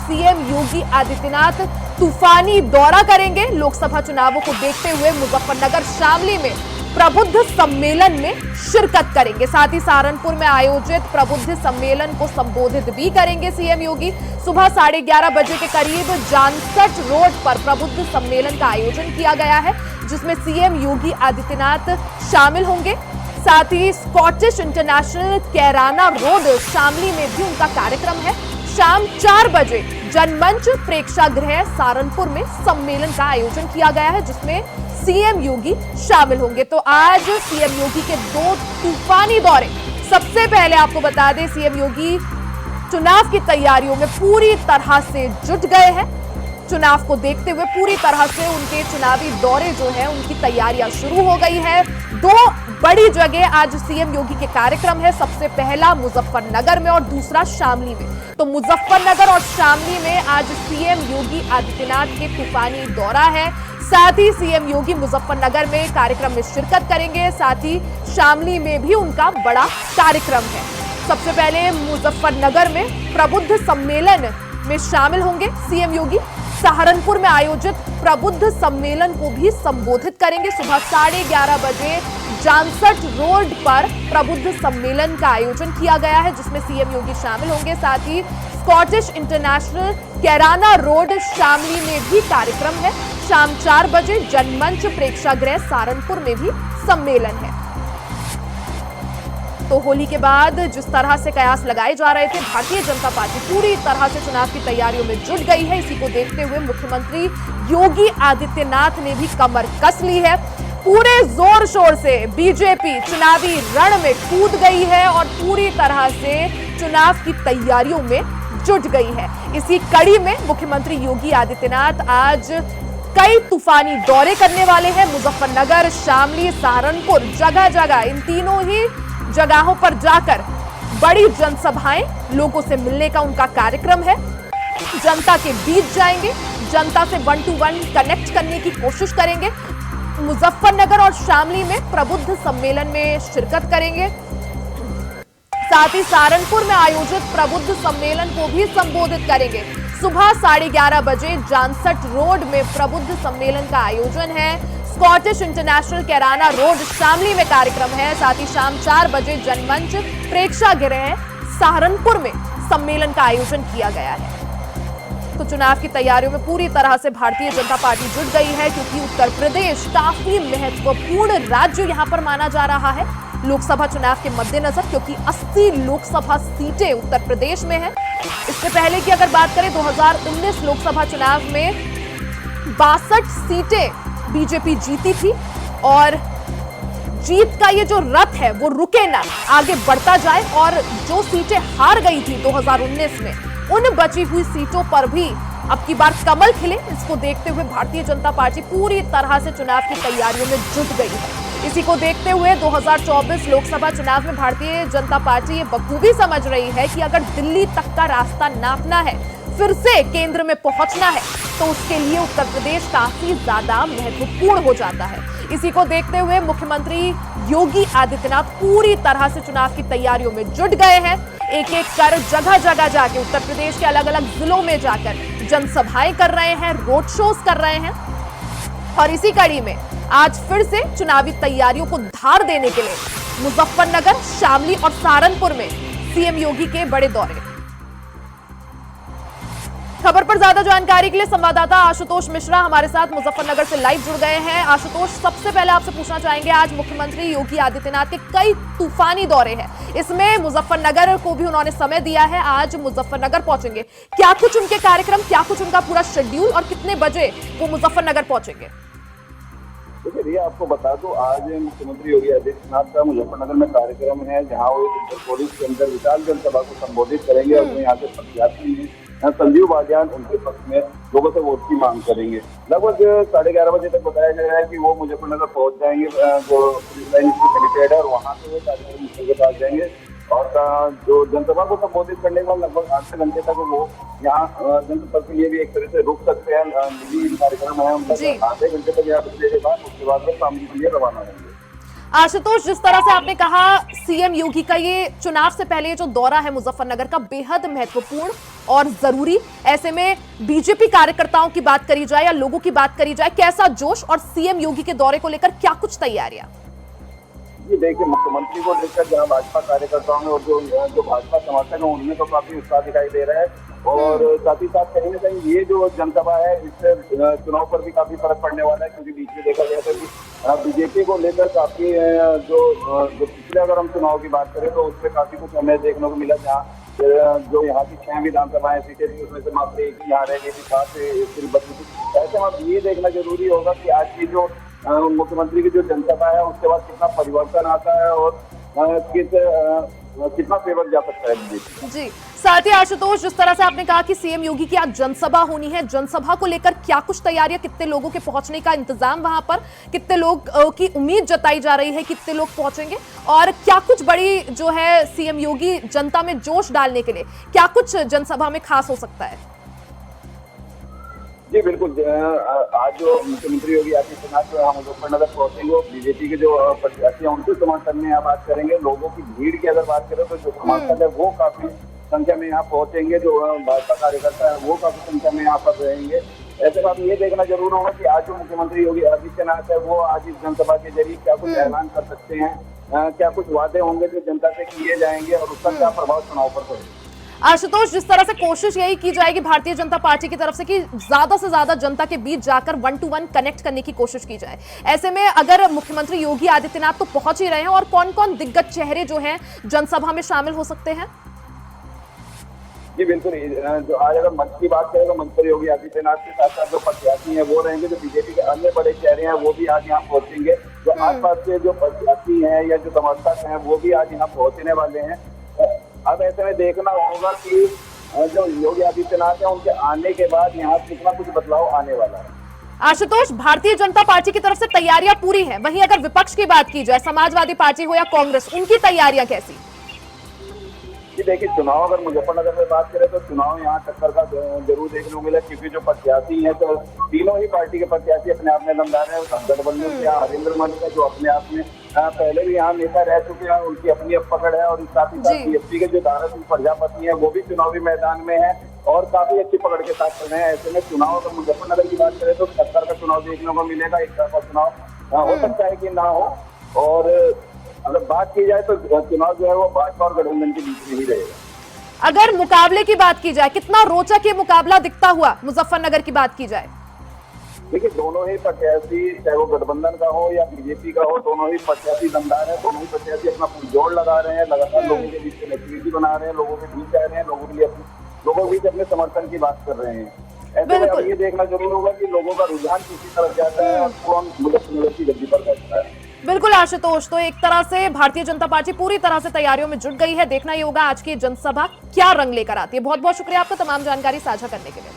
CM Yogi Adityanath तूफानी दौरा करेंगे। लोकसभा चुनावों को देखते हुए मुजफ्फरनगर शामली में प्रबुद्ध सम्मेलन में शिरकत करेंगे। साथ ही सहारनपुर में आयोजित प्रबुद्ध सम्मेलन को संबोधित भी करेंगे सीएम योगी। सुबह 11:30 बजे के करीब जानसठ रोड पर प्रबुद्ध सम्मेलन का आयोजन किया गया है, जिसमें सीएम योगी आदित्यनाथ शामिल होंगे। साथ ही Scottish international Kairana road Shamli में भी उनका कार्यक्रम है। शाम 4 बजे जनमंच प्रेक्षागृह सहारनपुर में सम्मेलन का आयोजन किया गया है, जिसमें सीएम योगी शामिल होंगे। तो आज सीएम योगी के 2 तूफानी दौरे। सबसे पहले आपको बता दें, सीएम योगी चुनाव की तैयारियों में पूरी तरह से जुट गए हैं। चुनाव को देखते हुए पूरी तरह से उनके चुनावी दौरे जो है उनकी तैयारियां शुरू हो गई है। 2 बड़ी जगह आज सीएम योगी के कार्यक्रम है। सबसे पहला मुजफ्फरनगर में और दूसरा शामली में। तो मुजफ्फरनगर और शामली में आज सीएम योगी आदित्यनाथ के तूफानी दौरा है। साथ ही सीएम योगी मुजफ्फरनगर में कार्यक्रम में शिरकत करेंगे। साथ ही शामली में भी उनका बड़ा कार्यक्रम है। सबसे पहले मुजफ्फरनगर में प्रबुद्ध सम्मेलन में शामिल होंगे सीएम योगी। सहारनपुर में आयोजित प्रबुद्ध सम्मेलन को भी संबोधित करेंगे। सुबह 11:30 बजे जानसठ रोड पर प्रबुद्ध सम्मेलन का आयोजन किया गया है, जिसमें सीएम योगी शामिल होंगे। साथ ही Scottish international Kairana road Shamli में भी कार्यक्रम है। शाम 4 बजे जनमंच प्रेक्षागृह सहारनपुर में भी सम्मेलन है। तो होली के बाद जिस तरह से कयास लगाए जा रहे थे, भारतीय जनता पार्टी पूरी तरह से चुनाव की तैयारियों में जुट गई है। इसी को देखते हुए मुख्यमंत्री योगी आदित्यनाथ ने भी कमर कस ली है। पूरे जोर शोर से बीजेपी चुनावी रण में कूद गई है और पूरी तरह से चुनाव की तैयारियों में जुट गई है। इसी कड़ी में मुख्यमंत्री योगी आदित्यनाथ आज कई तूफानी दौरे करने वाले हैं। मुजफ्फरनगर, शामली, सहारनपुर, जगह जगह इन तीनों ही जगहों पर जाकर बड़ी जनसभाएं, लोगों से मिलने का उनका कार्यक्रम है। जनता के बीच जाएंगे, जनता से 1 to 1 कनेक्ट करने की कोशिश करेंगे। मुजफ्फरनगर और शामली में प्रबुद्ध सम्मेलन में शिरकत करेंगे। साथ ही सहारनपुर में आयोजित प्रबुद्ध सम्मेलन को भी संबोधित करेंगे। सुबह 11:30 बजे जानसठ रोड में प्रबुद्ध सम्मेलन का आयोजन है। Scottish international Kairana road Shamli में कार्यक्रम है। साथ ही शाम 4 बजे जनमंच प्रेक्षागृह सहारनपुर में सम्मेलन का आयोजन किया गया है। तो चुनाव की तैयारियों में पूरी तरह से भारतीय जनता पार्टी जुट गई है, क्योंकि उत्तर प्रदेश काफी महत्वपूर्ण राज्य यहां पर माना जा रहा है लोकसभा चुनाव के मद्देनजर, क्योंकि 80 लोकसभा सीटें उत्तर प्रदेश में है। इससे पहले की अगर बात करें, 2019 लोकसभा चुनाव में 62 सीटें बीजेपी जीती थी और जीत का ये जो रथ है वो रुके ना, आगे बढ़ता जाए। और जो सीटें हार गई थी 2019 में, उन बची हुई सीटों पर भी अब की बार कमल खिले। इसको देखते हुए भारतीय जनता पार्टी पूरी तरह से चुनाव की तैयारियों में जुट गई है। इसी को देखते हुए 2024 लोकसभा चुनाव में भारतीय जनता पार्टी ये बखूबी समझ रही है कि अगर दिल्ली तक का रास्ता नापना है, फिर से केंद्र में पहुंचना है, तो उसके लिए उत्तर प्रदेश काफी ज्यादा महत्वपूर्ण हो जाता है। इसी को देखते हुए मुख्यमंत्री योगी आदित्यनाथ पूरी तरह से चुनाव की तैयारियों में जुट गए हैं। एक एक कर जगह जगह जाके उत्तर प्रदेश के अलग अलग जिलों में जाकर जनसभाएं कर रहे हैं, रोड शोज कर रहे हैं। और इसी कड़ी में आज फिर से चुनावी तैयारियों को धार देने के लिए मुजफ्फरनगर, शामली और सहारनपुर में सीएम योगी के बड़े दौरे। खबर पर ज्यादा जानकारी के लिए संवाददाता आशुतोष मिश्रा हमारे साथ मुजफ्फरनगर से लाइव जुड़ गए हैं। आशुतोष, सबसे पहले आपसे पूछना चाहेंगे, आज मुख्यमंत्री योगी आदित्यनाथ के कई तूफानी दौरे हैं, इसमें मुजफ्फरनगर को भी उन्होंने समय दिया है। आज मुजफ्फरनगर पहुंचेंगे, क्या कुछ उनके कार्यक्रम, क्या कुछ उनका पूरा शेड्यूल और कितने बजे वो मुजफ्फरनगर पहुंचेंगे? देखिए भैया, आपको बता दो, आज मुख्यमंत्री योगी आदित्यनाथ का मुजफ्फरनगर में कार्यक्रम है, जहां वो पुलिस के अंदर विशाल जनसभा को संबोधित करेंगे और यहाँ के प्रत्याशी हैं संजीव बालियान, उनके पक्ष में लोगों से वोट की मांग करेंगे। लगभग 11:30 बजे तक बताया जा रहा है कि वो मुजफ्फरनगर पहुंच जाएंगे, जो पुलिस लाइन हेलीपैड है, और वहां से वो कार्यक्रम के पास जाएंगे। और जो जनसभा को संबोधित करने के बाद लगभग 8 घंटे तक वो यहाँ जनसभा के लिए भी एक तरह से रुक सकते हैं। निजी कार्यक्रम है, आधे घंटे तक यहाँ रुकने के बाद उसके बाद वो शाम के लिए रवाना होंगे। आशुतोष, जिस तरह से आपने कहा सीएम योगी का ये चुनाव से पहले जो दौरा है मुजफ्फरनगर का बेहद महत्वपूर्ण और जरूरी, ऐसे में बीजेपी कार्यकर्ताओं की बात करी जाए या लोगों की बात करी जाए, कैसा जोश और सीएम योगी के दौरे को लेकर क्या कुछ तैयारियां? जी देखिए, मुख्यमंत्री को लेकर जहाँ भाजपा कार्यकर्ताओं में और जो भाजपा समर्थक है उनमें तो काफी उत्साह दिखाई दे रहा है और साथ ही साथ कहीं ना कहीं ये जो जनसभा है इससे चुनाव पर भी काफी फर्क पड़ने वाला है, क्योंकि बीच में देखा गया था कि बीजेपी को लेकर काफी जो पिछले अगर हम चुनाव की बात करें तो उसमें काफी कुछ हमें देखने को मिला, जहाँ जो यहाँ की 6 विधानसभाएं सीटें थी उसमें से मात्र एक ही यहाँ रह गई थी, 7 से सिर्फ बची थी। ऐसे में अब ये देखना जरूरी होगा कि आज की जो मुख्यमंत्री की जो जनसभा है उसके बाद कितना परिवर्तन आता है और कितना फेवर जा सकता है बीजेपी। जी, साथ ही आशुतोष, जिस तरह से आपने कहा कि सीएम योगी की आज जनसभा होनी है, जनसभा को लेकर क्या कुछ तैयारियां, कितने लोगों के पहुंचने का इंतजाम वहां पर, कितने लोग की उम्मीद जताई जा रही है, कितने लोग पहुंचेंगे और क्या कुछ बड़ी जो है सीएम योगी जनता में जोश डालने के लिए क्या कुछ जनसभा में खास हो सकता है? जी बिल्कुल, आज जो मुख्यमंत्री योगी आदित्यनाथ जो यहाँ मुजफ्फरनगर पहुंचेंगे वो बीजेपी के जो प्रत्याशी हैं उनके समर्थन में यहाँ बात करेंगे। लोगों की भीड़ की अगर बात करें तो जो समर्थक है वो काफी संख्या में यहाँ पहुंचेंगे, जो भाजपा कार्यकर्ता है वो काफी संख्या में यहाँ पर रहेंगे। ऐसे में ये देखना जरूर होगा कि आज जो मुख्यमंत्री योगी आदित्यनाथ है वो आज इस जनसभा के जरिए क्या कुछ ऐलान कर सकते हैं, क्या कुछ वादे होंगे जो जनता से किए जाएंगे और उसका क्या प्रभाव चुनाव पर पड़ेगा। आशुतोष, जिस तरह से कोशिश यही की जाएगी भारतीय जनता पार्टी की तरफ से कि ज्यादा से ज्यादा जनता के बीच जाकर 1-to-1 कनेक्ट करने की कोशिश की जाए, ऐसे में अगर मुख्यमंत्री योगी आदित्यनाथ तो पहुंच ही रहे हैं और कौन कौन दिग्गज चेहरे जो हैं जनसभा में शामिल हो सकते हैं? जी बिल्कुल, जो आज अगर मंच की बात करें तो मंच पर योगी आदित्यनाथ के साथ साथ जो प्रत्याशी हैं वो रहेंगे, जो बीजेपी के अन्य बड़े चेहरे हैं वो भी आज यहाँ पहुंचेंगे, जो आसपास के जो प्रत्याशी हैं या जो समर्थक हैं वो भी आज यहाँ पहुंचने वाले हैं। अब ऐसे में देखना होगा कि जो योगी आदित्यनाथ है उनके आने के बाद यहाँ कितना कुछ बदलाव आने वाला है। आशुतोष, भारतीय जनता पार्टी की तरफ से तैयारियां पूरी हैं, वहीं अगर विपक्ष की बात की जाए, समाजवादी पार्टी हो या कांग्रेस, उनकी तैयारियां कैसी? जी देखिए, चुनाव अगर मुजफ्फरनगर में बात करें तो चुनाव यहाँ टक्कर का जरूर देखने को मिला, क्योंकि जो प्रत्याशी हैं तो तीनों ही पार्टी के प्रत्याशी अपने आप में दमदार है। गठबंधन से यहाँ हरेंद्र मंच है जो अपने आप में पहले भी यहाँ नेता रह चुके हैं, उनकी अपनी अब पकड़ है और साथ ही साथ बीएसपी के जो दारा सिंह प्रजापति है वो भी चुनावी मैदान में है और काफी अच्छी पकड़ के साथ चल रहे हैं। ऐसे में चुनाव अगर मुजफ्फरनगर की बात करें तो टक्कर का चुनाव देखने को मिलेगा, एक तरफा चुनाव हो सकता है कि ना हो, और अगर बात की जाए तो चुनाव जो है वो भाजपा और गठबंधन के बीच में ही रहेगा। अगर मुकाबले की बात की जाए, कितना रोचक ये मुकाबला दिखता हुआ मुजफ्फरनगर की बात की जाए? देखिए, दोनों ही प्रत्याशी चाहे वो गठबंधन का हो या बीजेपी का हो, दोनों ही प्रत्याशी दमदार है, दोनों ही प्रत्याशी अपना जोड़ लगा रहे हैं, लगातार लोगों के बीच कनेक्टिविटी बना रहे हैं, लोगों के बीच जा रहे हैं, लोगों के बीच अपने समर्थन की बात कर रहे हैं। ऐसे में अब ये देखना जरूर होगा कि लोगों का रुझान किसी तरफ जाता है और कौन मुजफ्फरनगर की गद्दी पर बैठता है। बिल्कुल आशुतोष, तो एक तरह से भारतीय जनता पार्टी पूरी तरह से तैयारियों में जुट गई है। देखना ही होगा आज की जनसभा क्या रंग लेकर आती है। बहुत बहुत शुक्रिया आपका तमाम जानकारी साझा करने के लिए।